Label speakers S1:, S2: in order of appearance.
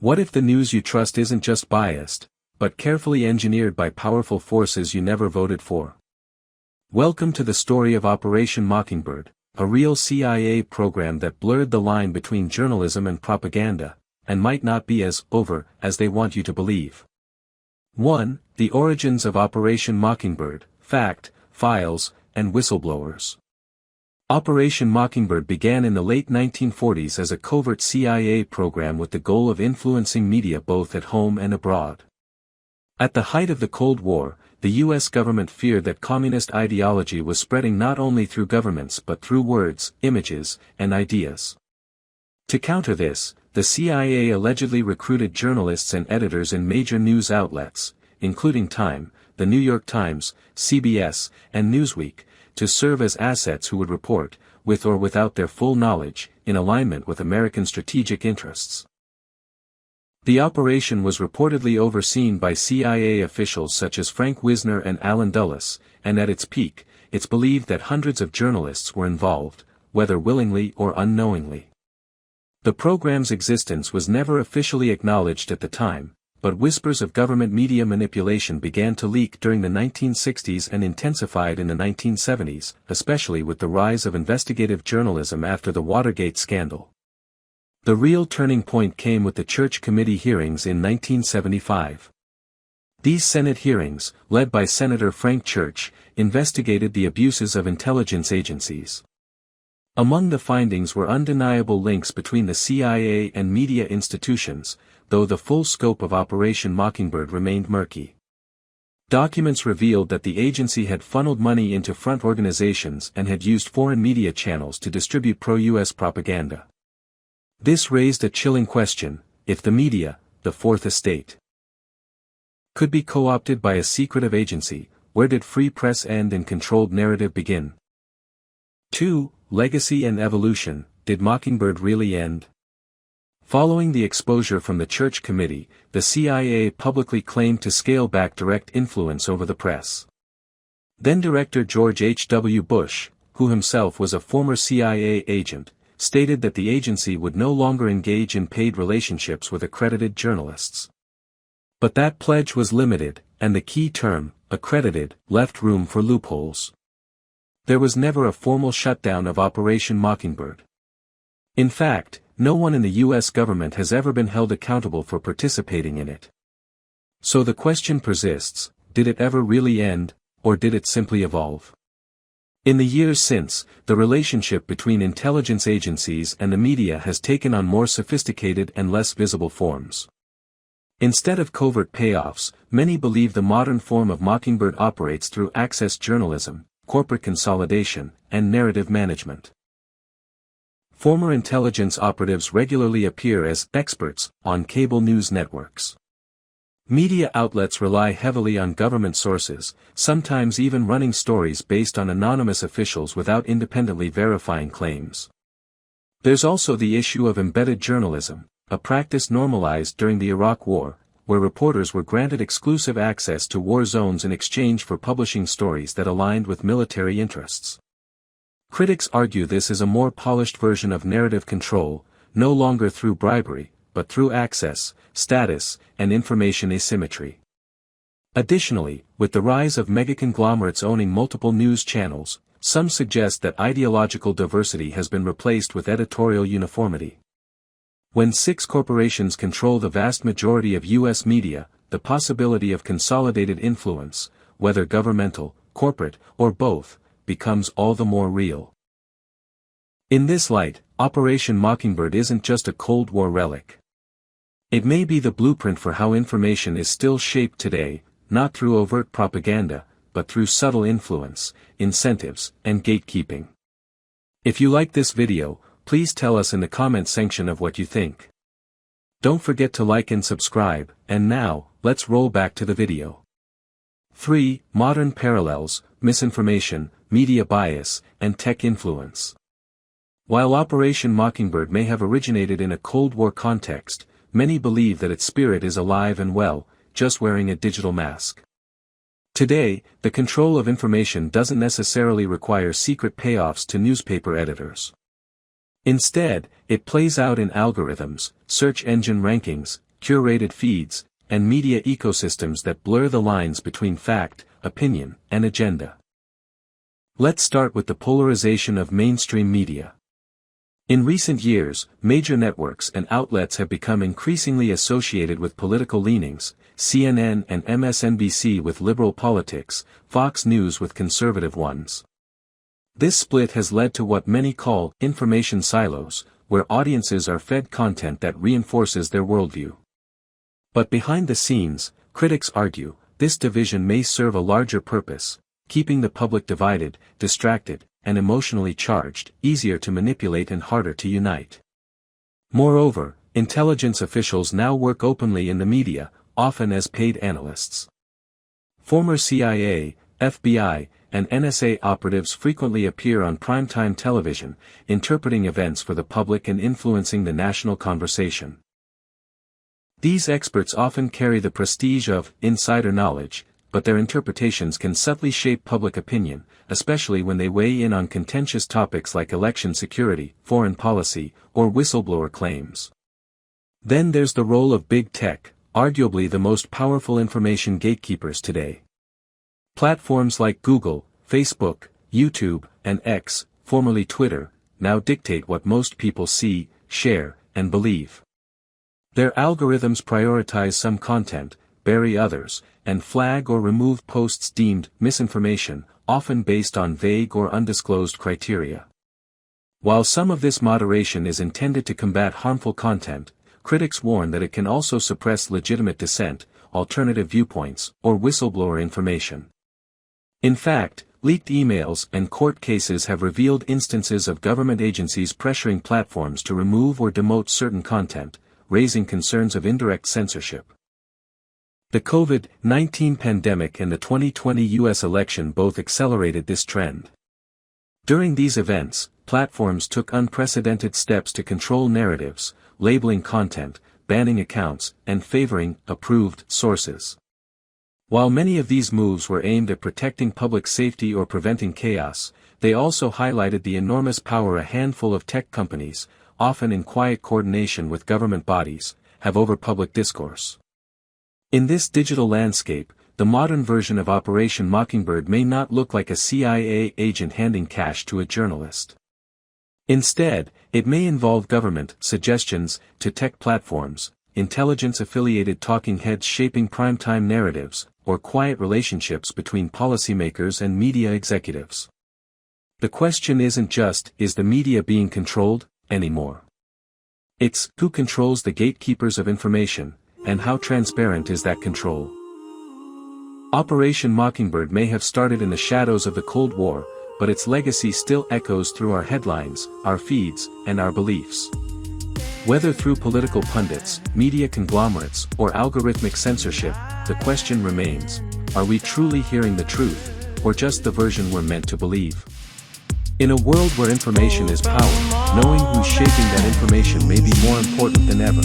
S1: What if the news you trust isn't just biased, but carefully engineered by powerful forces you never voted for? Welcome to the story of Operation Mockingbird, a real CIA program that blurred the line between journalism and propaganda, and might not be as over as they want you to believe. 1. The origins of Operation Mockingbird, fact, files, and whistleblowers. Operation Mockingbird began in the late 1940s as a covert CIA program with the goal of influencing media both at home and abroad. At the height of the Cold War, the U.S. government feared that communist ideology was spreading not only through governments but through words, images, and ideas. To counter this, the CIA allegedly recruited journalists and editors in major news outlets, including Time, the New York Times, CBS, and Newsweek, to serve as assets who would report, with or without their full knowledge, in alignment with American strategic interests. The operation was reportedly overseen by CIA officials such as Frank Wisner and Allen Dulles, and at its peak, it's believed that hundreds of journalists were involved, whether willingly or unknowingly. The program's existence was never officially acknowledged at the time, but whispers of government media manipulation began to leak during the 1960s and intensified in the 1970s, especially with the rise of investigative journalism after the Watergate scandal. The real turning point came with the Church Committee hearings in 1975. These Senate hearings, led by Senator Frank Church, investigated the abuses of intelligence agencies. Among the findings were undeniable links between the CIA and media institutions, though the full scope of Operation Mockingbird remained murky. Documents revealed that the agency had funneled money into front organizations and had used foreign media channels to distribute pro-US propaganda. This raised a chilling question: if the media, the Fourth Estate, could be co-opted by a secretive agency, where did free press end and controlled narrative begin? 2. Legacy and evolution. Did Mockingbird really end? Following the exposure from the Church Committee, the CIA publicly claimed to scale back direct influence over the press. Then-Director George H.W. Bush, who himself was a former CIA agent, stated that the agency would no longer engage in paid relationships with accredited journalists. But that pledge was limited, and the key term, accredited, left room for loopholes. There was never a formal shutdown of Operation Mockingbird. In fact, no one in the U.S. government has ever been held accountable for participating in it. So the question persists: did it ever really end, or did it simply evolve? In the years since, the relationship between intelligence agencies and the media has taken on more sophisticated and less visible forms. Instead of covert payoffs, many believe the modern form of Mockingbird operates through access journalism, corporate consolidation, and narrative management. Former intelligence operatives regularly appear as experts on cable news networks. Media outlets rely heavily on government sources, sometimes even running stories based on anonymous officials without independently verifying claims. There's also the issue of embedded journalism, a practice normalized during the Iraq War, where reporters were granted exclusive access to war zones in exchange for publishing stories that aligned with military interests. Critics argue this is a more polished version of narrative control, no longer through bribery, but through access, status, and information asymmetry. Additionally, with the rise of megaconglomerates owning multiple news channels, some suggest that ideological diversity has been replaced with editorial uniformity. When 6 corporations control the vast majority of U.S. media, the possibility of consolidated influence, whether governmental, corporate, or both, becomes all the more real. In this light, Operation Mockingbird isn't just a Cold War relic. It may be the blueprint for how information is still shaped today, not through overt propaganda, but through subtle influence, incentives, and gatekeeping. If you like this video, please tell us in the comment section of what you think. Don't forget to like and subscribe, and now, let's roll back to the video. 3. Modern parallels, misinformation, media bias, and tech influence. While Operation Mockingbird may have originated in a Cold War context, many believe that its spirit is alive and well, just wearing a digital mask. Today, the control of information doesn't necessarily require secret payoffs to newspaper editors. Instead, it plays out in algorithms, search engine rankings, curated feeds, and media ecosystems that blur the lines between fact, opinion, and agenda. Let's start with the polarization of mainstream media. In recent years, major networks and outlets have become increasingly associated with political leanings, CNN and MSNBC with liberal politics, Fox News with conservative ones. This split has led to what many call information silos, where audiences are fed content that reinforces their worldview. But behind the scenes, critics argue, this division may serve a larger purpose, keeping the public divided, distracted, and emotionally charged, easier to manipulate and harder to unite. Moreover, intelligence officials now work openly in the media, often as paid analysts. Former CIA, FBI, and NSA operatives frequently appear on primetime television, interpreting events for the public and influencing the national conversation. These experts often carry the prestige of insider knowledge, but their interpretations can subtly shape public opinion, especially when they weigh in on contentious topics like election security, foreign policy, or whistleblower claims. Then there's the role of big tech, arguably the most powerful information gatekeepers today. Platforms like Google, Facebook, YouTube, and X, formerly Twitter, now dictate what most people see, share, and believe. Their algorithms prioritize some content, bury others, and flag or remove posts deemed misinformation, often based on vague or undisclosed criteria. While some of this moderation is intended to combat harmful content, critics warn that it can also suppress legitimate dissent, alternative viewpoints, or whistleblower information. In fact, leaked emails and court cases have revealed instances of government agencies pressuring platforms to remove or demote certain content, raising concerns of indirect censorship. The COVID-19 pandemic and the 2020 U.S. election both accelerated this trend. During these events, platforms took unprecedented steps to control narratives, labeling content, banning accounts, and favoring approved sources. While many of these moves were aimed at protecting public safety or preventing chaos, they also highlighted the enormous power a handful of tech companies, often in quiet coordination with government bodies, have over public discourse. In this digital landscape, the modern version of Operation Mockingbird may not look like a CIA agent handing cash to a journalist. Instead, it may involve government suggestions to tech platforms, intelligence-affiliated talking heads shaping primetime narratives, or quiet relationships between policymakers and media executives. The question isn't just, is the media being controlled, anymore. It's, who controls the gatekeepers of information, and how transparent is that control? Operation Mockingbird may have started in the shadows of the Cold War, but its legacy still echoes through our headlines, our feeds, and our beliefs. Whether through political pundits, media conglomerates, or algorithmic censorship, the question remains, are we truly hearing the truth, or just the version we're meant to believe? In a world where information is power, knowing who's shaping that information may be more important than ever.